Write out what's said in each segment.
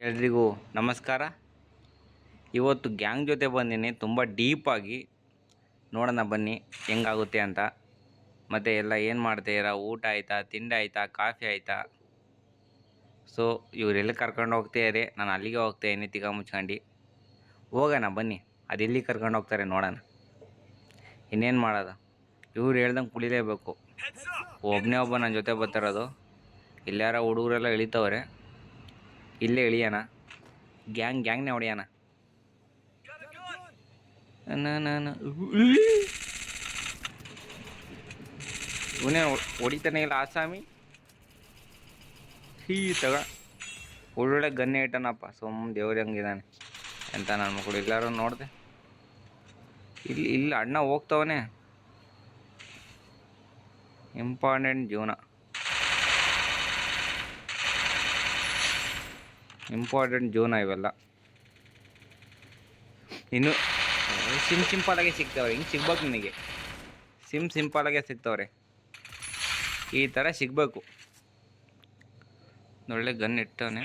ಎಲ್ರಿಗೂ ನಮಸ್ಕಾರ. ಇವತ್ತು ಗ್ಯಾಂಗ್ ಜೊತೆ ಬಂದೀನಿ, ತುಂಬ ಡೀಪಾಗಿ ನೋಡೋಣ ಬನ್ನಿ ಹೆಂಗಾಗುತ್ತೆ ಅಂತ. ಮತ್ತು ಎಲ್ಲ ಏನು ಮಾಡ್ತಾಯಿರ, ಊಟ ಆಯಿತಾ, ತಿಂಡಿ ಆಯಿತಾ, ಕಾಫಿ ಆಯಿತಾ? ಸೊ ಇವರೆಲ್ಲಿ ಕರ್ಕೊಂಡು ಹೋಗ್ತಾಯಿರಿ, ನಾನು ಅಲ್ಲಿಗೆ ಹೋಗ್ತಾಯಿನಿ ತಿಗ ಮುಚ್ಕೊಂಡು. ಹೋಗೋಣ ಬನ್ನಿ, ಅದೆಲ್ಲಿ ಕರ್ಕೊಂಡು ಹೋಗ್ತಾರೆ ನೋಡೋಣ. ಇನ್ನೇನು ಮಾಡೋದು, ಇವ್ರು ಹೇಳ್ದಂಗೆ ಕುಳಿಲೇಬೇಕು. ಒಬ್ಬನೇ ಒಬ್ಬ ನನ್ನ ಜೊತೆ ಬರ್ತಾರದು. ಇಲ್ಲಾರ ಹುಡುಗರೆಲ್ಲ ಇಳಿತವ್ರೆ, ಇಲ್ಲೇ ಇಳಿಯೋಣ, ಗ್ಯಾಂಗ್ನೇ ಹೊಡೆಯೋಣ. ಇವನೇ ಹೊಡಿತಾನೆ ಇಲ್ಲ ಆಸಾಮಿ. ತಗ ಒಳ್ಳೊಳ್ಳೆ ಗನ್ನೆ ಇಟ್ಟನಪ್ಪ, ದೇವ್ರ ಹಂಗಿದ್ದಾನೆ ಅಂತ ನನ್ನ ಮಕ್ಕಳು. ಎಲ್ಲರೂ ನೋಡಿದೆ, ಇಲ್ಲಿ ಅಣ್ಣ ಹೋಗ್ತವನೆ. ಇಂಪಾರ್ಟೆಂಟ್ ಜೀವನ, ಇವೆಲ್ಲ. ಇನ್ನು ಸಿಂಪಲಾಗೆ ಸಿಗ್ತವ್ರೆ, ಹಿಂಗೆ ಸಿಗ್ಬೇಕು ನಿನಗೆ. ಸಿಂಪಲಾಗೆ ಸಿಗ್ತವ್ರೆ, ಈ ಥರ ಸಿಗಬೇಕು. ಒಳ್ಳೆ ಗನ್ ಇಟ್ಟವನೆ.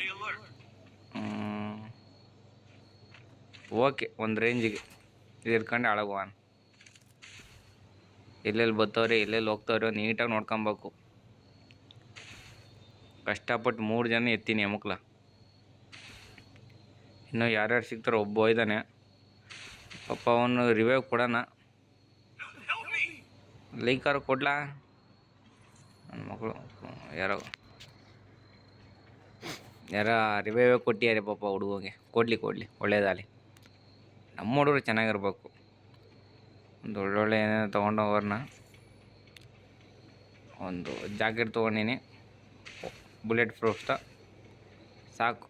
ಓಕೆ, ಒಂದು ರೇಂಜಿಗೆ ಇರ್ಕೊಂಡು ಹಾಳಾಗುವಾನ. ಎಲ್ಲೆಲ್ಲಿ ಬರ್ತವ್ರೆ, ಎಲ್ಲೆಲ್ಲಿ ಹೋಗ್ತವ್ರೆ ನೀಟಾಗಿ ನೋಡ್ಕೊಬೇಕು. ಕಷ್ಟಪಟ್ಟು 3 ಜನ ಎತ್ತೀನಿ ಮಕ್ಕಳ. ಇನ್ನು ಯಾರ್ಯಾರು ಸಿಗ್ತಾರೋ ಒಬ್ಬ ಇದ್ದಾನೆ ಪಾಪ, ಅವನು ರಿವೈವ್ ಕೊಡೋಣ. ಲೈಕಾರು ಕೊಡ್ಲಾ ನನ್ನ ಮಕ್ಕಳು? ಯಾರ ರಿವೈವ್ ಕೊಟ್ಟಿದ್ದಾರೆ ಪಾಪ ಹುಡುಗಗೆ. ಕೊಡಲಿ ಒಳ್ಳೇದಾಗಲಿ. ನಮ್ಮ ಹುಡುಗರು ಚೆನ್ನಾಗಿರ್ಬೇಕು. ಒಂದು ಒಳ್ಳೊಳ್ಳೆ ಏನೇನು ತೊಗೊಂಡೋಗ್ರನ್ನ. ಒಂದು ಜಾಕೆಟ್ ತೊಗೊಂಡಿನಿ, ಬುಲೆಟ್ ಪ್ರೂಫ್ತ ಸಾಕು.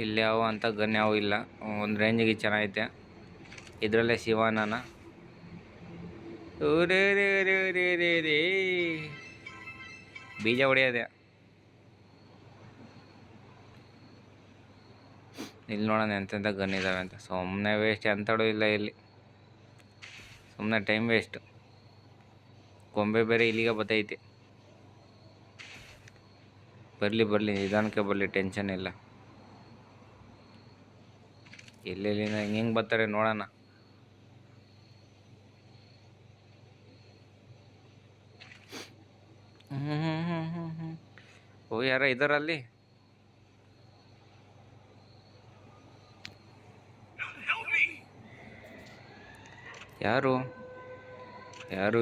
ಇಲ್ಲಿ ಯಾವ ಅಂತ ಗನ್ ಯಾವ ಇಲ್ಲ, ಒಂದು ರೇಂಜಿಗೆ ಚೆನ್ನಾಗೈತೆ. ಇದರಲ್ಲೇ ಶಿವಾನನ ರೇ ಬೀಜ ಹೊಡೆಯೋದೆ. ಇಲ್ಲಿ ನೋಡೋಣ ಎಂತೆಂಥ ಗನ್ ಇದ್ದಾವೆ ಅಂತ. ಸುಮ್ಮನೆ ವೇಸ್ಟ್, ಎಂಥಡೂ ಇಲ್ಲ ಇಲ್ಲಿ, ಸುಮ್ಮನೆ ಟೈಮ್ ವೇಸ್ಟ್. ಕೊಂಬೆ ಬೇರೆ ಇಲ್ಲಿಗೆ ಬತ್ತೈತೆ. ಬರಲಿ ನಿಧಾನಕ್ಕೆ ಬರಲಿ, ಟೆನ್ಷನ್ ಇಲ್ಲ. ಎಲ್ಲೆಲ್ಲಿಂದ ಹೆಂಗೆ ಬರ್ತಾರೆ ನೋಡೋಣ. ಓ, ಯಾರ ಇದರಲ್ಲಿ? ಯಾರೂ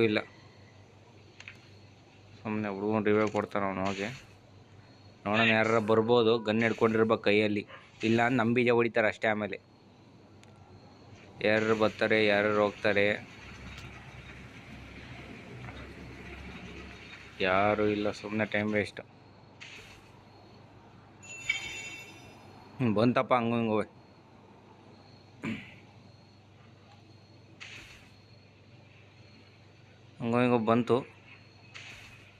ಇಲ್ಲ. ಸುಮ್ಮನೆ ಹುಡುಗನ ರಿವೈವ್ ಕೊಡ್ತಾನೆ ಅವನು. ಹೋಗಿ ನೋಡೋಣ, ಯಾರು ಬರ್ಬೋದು. ಗನ್ ಹಿಡ್ಕೊಂಡಿರ್ಬೇಕು ಕೈಯಲ್ಲಿ, ಇಲ್ಲ ಅಂತ ನಮ್ಮ ಬೀಜ ಹೊಡಿತಾರೆ ಅಷ್ಟೇ. ಆಮೇಲೆ ಯಾರು ಬರ್ತಾರೆ, ಯಾರು ಹೋಗ್ತಾರೆ, ಯಾರೂ ಇಲ್ಲ. ಸುಮ್ಮನೆ ಟೈಮ್ ವೇಸ್ಟ್. ಬಂತಪ್ಪ ಹಂಗೂ ಹಿಂಗೋ ಬಂತು.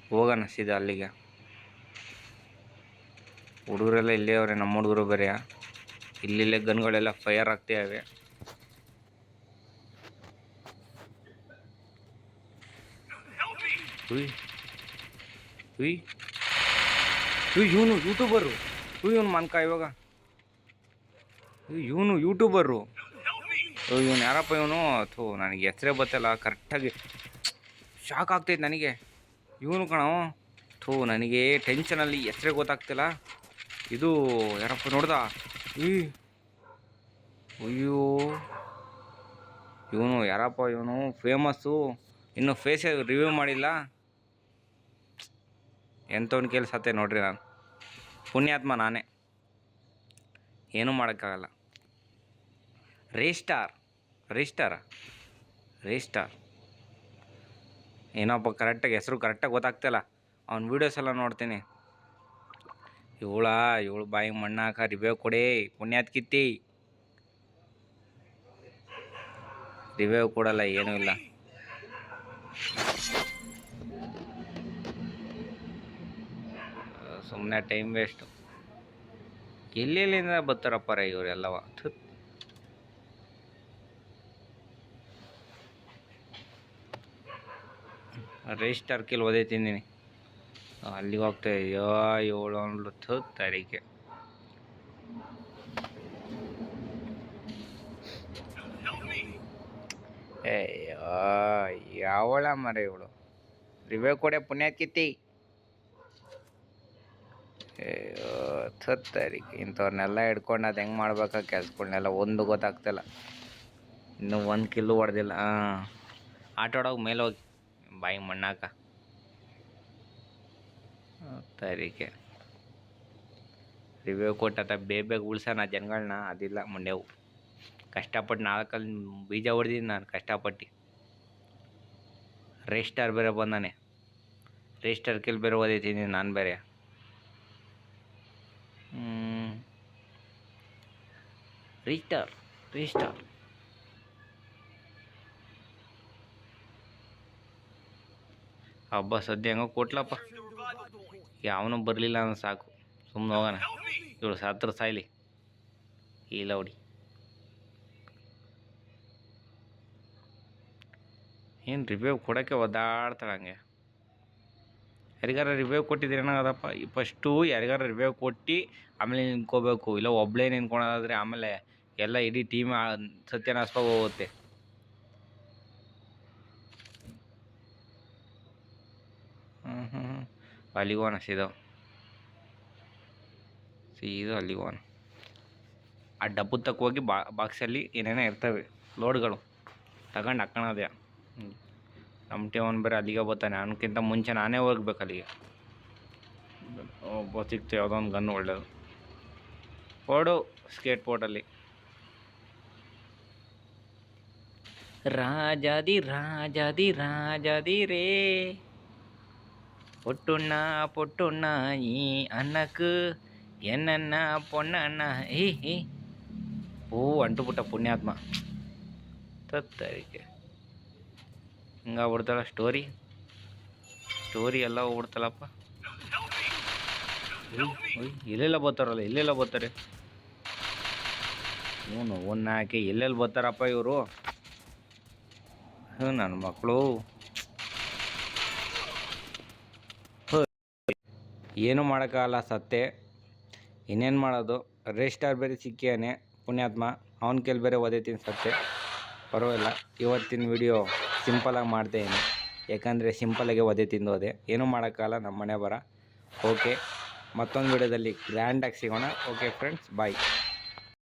ಹೋಗೋಣ ಸೀದಾ ಅಲ್ಲಿಗೆ. ಹುಡುಗರೆಲ್ಲ ಇಲ್ಲೇ ಅವ್ರೆ, ನಮ್ಮ ಹುಡುಗರು ಬೇರೆ. ಇಲ್ಲಿಲ್ಲೇ ಗನ್ಗಳೆಲ್ಲ ಫೈರ್ ಆಗ್ತಾಯಿವೆ. ಇವನು ಯೂಟ್ಯೂಬರು, ಇವನು ಮನ್ಕ ಇವಾಗ. ಇವನು ಯೂಟ್ಯೂಬರು, ಇವನು ಯಾರಪ್ಪ ಇವನು? ನನಗೆ ಹೆಸರೇ ಗೊತ್ತಲ್ಲ ಕರೆಕ್ಟಾಗಿ. ಶಾಕ್ ಆಗ್ತೈತೆ ನನಗೆ. ಇವನು ಕಣೋ. ನನಗೆ ಟೆನ್ಷನಲ್ಲಿ ಹೆಸರೇ ಗೊತ್ತಾಗ್ತಿಲ್ಲ. ಇದು ಯಾರಪ್ಪ ನೋಡ್ದ? ಅಯ್ಯೋ, ಇವನು ಯಾರಪ್ಪ? ಇವನು ಫೇಮಸ್ಸು, ಇನ್ನು ಫೇಸೇ ರಿವ್ಯೂ ಮಾಡಿಲ್ಲ. ಎಂಥವ್ನ ಕೆಲಸತ್ತೆ ನೋಡ್ರಿ. ನಾನು ಪುಣ್ಯಾತ್ಮ, ನಾನೇ, ಏನೂ ಮಾಡೋಕ್ಕಾಗಲ್ಲ. ರಿಸ್ಟಾರ್ ಏನಪ್ಪ ಕರೆಕ್ಟಾಗಿ ಹೆಸರು ಕರೆಕ್ಟಾಗಿ ಗೊತ್ತಾಗ್ತಿಲ್ಲ. ಅವ್ನ ವೀಡಿಯೋಸ್ ಎಲ್ಲ ನೋಡ್ತೀನಿ. ಇವಳು ಬಾಯಿಗೆ ಮಣ್ಣಾಕ ರಿವ್ಯೂ ಕೊಡಿ, ಪುಣ್ಯಾತ್ಕಿತ್ತಿ. ರಿವ್ಯೂ ಕೊಡಲ್ಲ, ಏನೂ ಇಲ್ಲ. ಸುಮ್ಮನೆ ಟೈಮ್ ವೇಸ್ಟು. ಎಲ್ಲೆಲ್ಲಿಂದ ಬರ್ತಾರಪ್ಪ ಇವರೆಲ್ಲವ. ರಿಜಿಸ್ಟರ್ ಕಿಲ್ ಓದೈತಿದ್ದೀನಿ. ಅಲ್ಲಿಗೆ ಹೋಗ್ತಾ ಅಯ್ಯೋ 7 ತಾರೀಕೆ. ಅಯ್ಯೋ ಯಾವಳ ಮರ ಇವಳು ರಿವ್ಯೂ ಕೊಡೆ ಪುಣ್ಯಾತ್ಕಿತ್ತಿ. ಅಯ್ಯೋ 10 ತಾರೀಕು ಇಂಥವ್ರನ್ನೆಲ್ಲ ಹಿಡ್ಕೊಂಡು ಅದು ಹೆಂಗೆ ಮಾಡ್ಬೇಕಾ ಕೆಲ್ಸಗಳನ್ನೆಲ್ಲ ಒಂದು ಗೊತ್ತಾಗ್ತಿಲ್ಲ. ಇನ್ನೂ 1 ಕಿಲ್ಲು ಹೊಡೆದಿಲ್ಲ. ಆಟ ಆಡೋಗಿ ಮೇಲೆ ಹೋಗಿ ಬಾಯಿ ಮಣ್ಣಾಕ 10 ತಾರೀಕೆ ರಿವ್ಯೂ ಕೊಟ್ಟ ಬೇಗ ಉಳ್ಸೋಣ ಜನಗಳನ್ನ. ಅದಿಲ್ಲ ಮಂಡ್ಯವು ಕಷ್ಟಪಟ್ಟು 4 ಬೀಜ ಹೊಡೆದಿದ್ದು ನಾನು ಕಷ್ಟಪಟ್ಟು. ರೇಸ್ಟರ್ ಬೇರೆ ಬಂದಾನೆ. ರೇಸ್ಟರ್ ಕಿಲ್ ಬೇರೆ ಓದಿದ್ದೀನಿ ನಾನು ಬೇರೆ. ರೀಸ್ಟಾರ್ ಹಬ್ಬ ಸದ್ಯ ಹೆಂಗೋ ಕೊಟ್ಲಪ್ಪ. ಯಾವನೂ ಬರಲಿಲ್ಲ ಅನ್ನೋ ಸಾಕು, ಸುಮ್ಮನೆ ಹೋಗೋಣ. ಇವಳು ಸಾತ್ರ ಸಾಯ್ಲಿ ಇಲ್ಲ ಹೊಡಿ. ಏನು ರಿವ್ಯೂ ಕೊಡೋಕ್ಕೆ ಒದ್ದಾಡ್ತಾಳೆ ಹಂಗೆ. ಯಾರಿಗಾರ ರಿವ್ಯೂ ಕೊಟ್ಟಿದ್ದೀರೇನೋ ಅದಪ್ಪ. ಫಸ್ಟು ಯಾರಿಗಾರ ರಿವ್ಯೂ ಕೊಟ್ಟು ಆಮೇಲೆ ನಿಂತ್ಕೋಬೇಕು. ಇಲ್ಲ ಒಬ್ಬಳೇ ನಿಂತ್ಕೊಳೋದಾದರೆ ಆಮೇಲೆ ಎಲ್ಲ ಇಡೀ ಟೀಮ್ ಸತ್ಯನಾಶ ಹೋಗುತ್ತೆ. ಅಲ್ಲಿಗೋಣ ಸೀದಾ ಅಲ್ಲಿಗೋಣ. ಆ ಡಬ್ಬು ತಕ್ಕ ಹೋಗಿ ಬಾಕ್ಸಲ್ಲಿ ಏನೇನೋ ಇರ್ತವೆ ಲೋಡ್ಗಳು ತಗೊಂಡು ಹಾಕೋಣದೆ. ನಮ್ಮ ಟೀವನ್ ಬೇರೆ ಅಲ್ಲಿಗೆ ಬರ್ತಾನೆ. ಅವನಕ್ಕಿಂತ ಮುಂಚೆ ನಾನೇ ಹೋಗ್ಬೇಕು ಅಲ್ಲಿಗೆ. ಒಬ್ಬ ಸಿಕ್ತು ಯಾವುದೋ ಒಂದು ಗನ್ ಒಳ್ಳೆಯದು. ಓಡು ಸ್ಕೇಟ್ ಬೋರ್ಡಲ್ಲಿ. ರಾಜಾದಿ ರೇ பொட்டுண்ணா ಈ ಅನ್ನಕ್ಕೆ ಎನ್ನ ಪೊಣ್ಣಣ್ಣ ಹೀ ಅಂಟುಬಿಟ್ಟ ಪುಣ್ಯಾತ್ಮ. 10 ತಾರೀಕೆ ಹಿಂಗಾಗ್ಬಿಡ್ತಾಳ ಸ್ಟೋರಿ ಎಲ್ಲ ಹೋಗ್ಬಿಡ್ತಾಳಪ್ಪ. ಇಲ್ಲೆಲ್ಲ ಬರ್ತಾರೆ ಇವನು ಒಂದು ಹಾಕಿ ಎಲ್ಲೆಲ್ಲಿ ಬರ್ತಾರಪ್ಪ ಇವರು. ನನ್ನ ಮಕ್ಕಳು ಏನೂ ಮಾಡೋಕ್ಕಾಗಲ್ಲ. ಸತ್ತೆ ಇನ್ನೇನು ಮಾಡೋದು. ರೇಸ್ಟಾರ್ ಬೇರೆ ಸಿಕ್ಕಿಯಾನೆ ಪುಣ್ಯಾತ್ಮ. ಅವನ ಕೇಳಿ ಬೇರೆ ಓದೈತೀನಿ ಸತ್ತೆ. ಪರವಾಗಿಲ್ಲ, ಇವತ್ತಿನ ವಿಡಿಯೋ ಸಿಂಪಲಾಗಿ ಮಾಡ್ತಾಯಿದ್ದೀನಿ. ಯಾಕಂದರೆ ಸಿಂಪಲಾಗೆ ಒದೆ ತಿಂದೋದೆ. ಏನೂ ಮಾಡೋಕ್ಕಾಗಲ್ಲ, ನಮ್ಮ ಮನೆ ಬರ. ಓಕೆ, ಮತ್ತೊಂದು ವಿಡಿಯೋದಲ್ಲಿ ಗ್ರ್ಯಾಂಡಾಗಿ ಸಿಗೋಣ. ಓಕೆ ಫ್ರೆಂಡ್ಸ್, ಬಾಯ್.